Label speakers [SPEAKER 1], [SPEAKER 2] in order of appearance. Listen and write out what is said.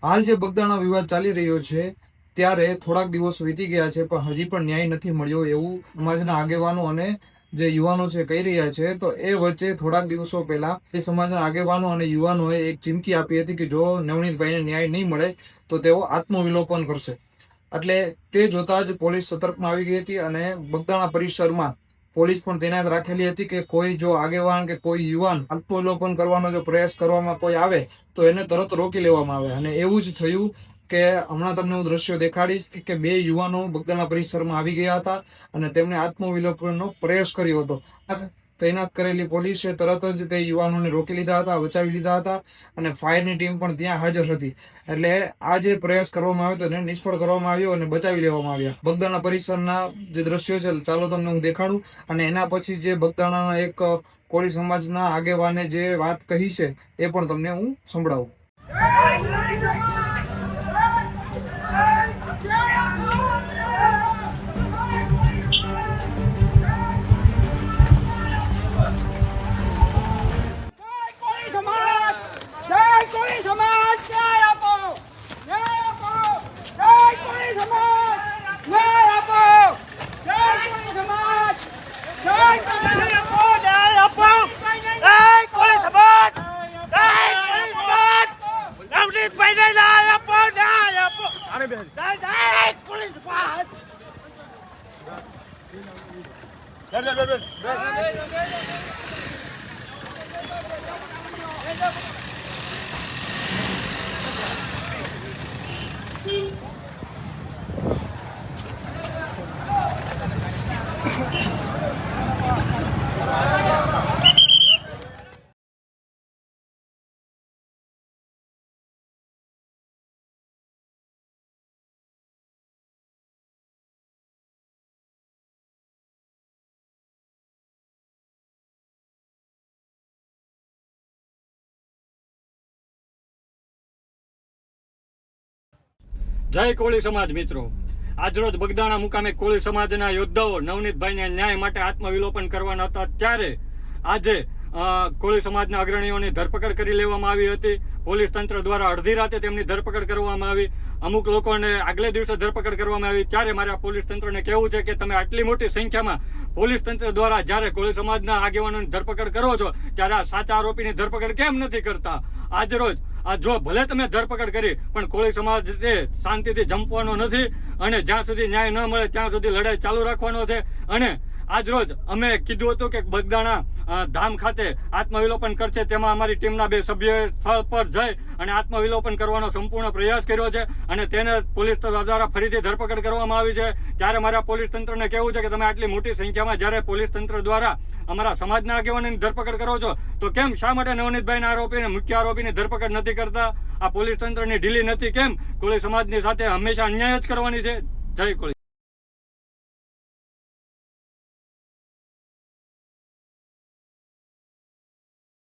[SPEAKER 1] હાલ જે બગદાણા વિવાદ ચાલી રહ્યો છે ત્યારે થોડાક દિવસ વીતી ગયા છે પણ હજી પણ ન્યાય નથી મળ્યો એવું સમાજના આગેવાનો અને જે યુવાનો છે કહી રહ્યા છે। તો એ વચ્ચે થોડાક દિવસો પહેલા એ સમાજના આગેવાનો અને યુવાનોએ એક ચીમકી આપી હતી કે જો નવનીતભાઈને ન્યાય નહીં મળે તો તેઓ આત્મવિલોપન કરશે। એટલે તે જોતા જ પોલીસ સતર્કમાં આવી ગઈ હતી અને બગદાણા પરિસરમાં પોલીસ પણ તૈનાત રાખેલી હતી કે કોઈ જો આગેવાન કે કોઈ યુવાન આત્મવિલોપન કરવાનો જો પ્રયાસ કરવામાં કોઈ આવે તો એને તરત રોકી લેવામાં આવે। અને એવું જ થયું કે હમણાં તમને હું દ્રશ્યો દેખાડીશ કે બે યુવાનો બગદાણા પરિસરમાં આવી ગયા હતા અને તેમણે આત્મવિલોપનનો પ્રયાસ કર્યો હતો। તૈનાત કરેલી પોલીસે તરત જ તે યુવાનોને રોકી લીધા હતા, બચાવી લીધા હતા અને ફાયરની ટીમ પણ ત્યાં હાજર હતી। એટલે આ જે પ્રયાસ કરવામાં આવ્યો તેને નિષ્ફળ કરવામાં આવ્યો અને બચાવી લેવામાં આવ્યા। બગદાણા પરિસરના જે દ્રશ્યો છે ચાલો તમને હું દેખાડું અને એના પછી જે બગદાણાના એક કોળી સમાજના આગેવાને જે વાત કહી છે એ પણ તમને હું સંભળાવું।
[SPEAKER 2] જય કોળી સમાજ મિત્રો, આજરોજ બગદાણા મુકામે કોળી સમાજના યોદ્ધાઓ નવનીતભાઈને ન્યાય માટે આત્મવિલોપન કરવાના હતા ત્યારે આજે કોળી સમાજના અગ્રણીઓની ધરપકડ કરી લેવામાં આવી હતી। પોલીસ તંત્ર દ્વારા અડધી રાતે તેમની ધરપકડ કરવામાં આવી, અમુક લોકોને આગલે દિવસે ધરપકડ કરવામાં આવી। ત્યારે મારે આ પોલીસ તંત્રને કહેવું છે કે તમે આટલી મોટી સંખ્યામાં પોલીસ તંત્ર દ્વારા જ્યારે કોળી સમાજના આગેવાનોની ધરપકડ કરો છો ત્યારે આ સાચા આરોપીની ધરપકડ કેમ નથી કરતા? આજરોજ આ જો ભલે તમે ધરપકડ કરી પણ કોળી સમાજ શાંતિથી જંપવાનો નથી અને જ્યાં સુધી ન્યાય ન મળે ત્યાં સુધી લડાઈ ચાલુ રાખવાનો છે। અને આજરોજ અમે કીધું હતું કે બગદાણા ધામ ખાતે આત્મવિલોપન કરશે, તેમાં અમારી ટીમના 2 સભ્યોએ સ્થળ પર જઈ અને આત્મવિલોપન કરવાનો સંપૂર્ણ પ્રયાસ કર્યો છે અને તેને પોલીસ દ્વારા ફરીથી ધરપકડ કરવામાં આવી છે। ત્યારે મારા પોલીસ તંત્રને કહેવું છે કે તમે આટલી મોટી સંખ્યામાં જ્યારે પોલીસ તંત્ર દ્વારા અમારા સમાજના આગેવાનોની ધરપકડ કરો છો તો કેમ શા માટે નવનીતભાઈના આરોપીને મુખ્ય આરોપીની ધરપકડ નથી કરતા? આ પોલીસ તંત્રની ઢીલી નથી કેમ? કોળી સમાજની સાથે હંમેશા અન્યાય જ કરવાની છે। જય કોળી।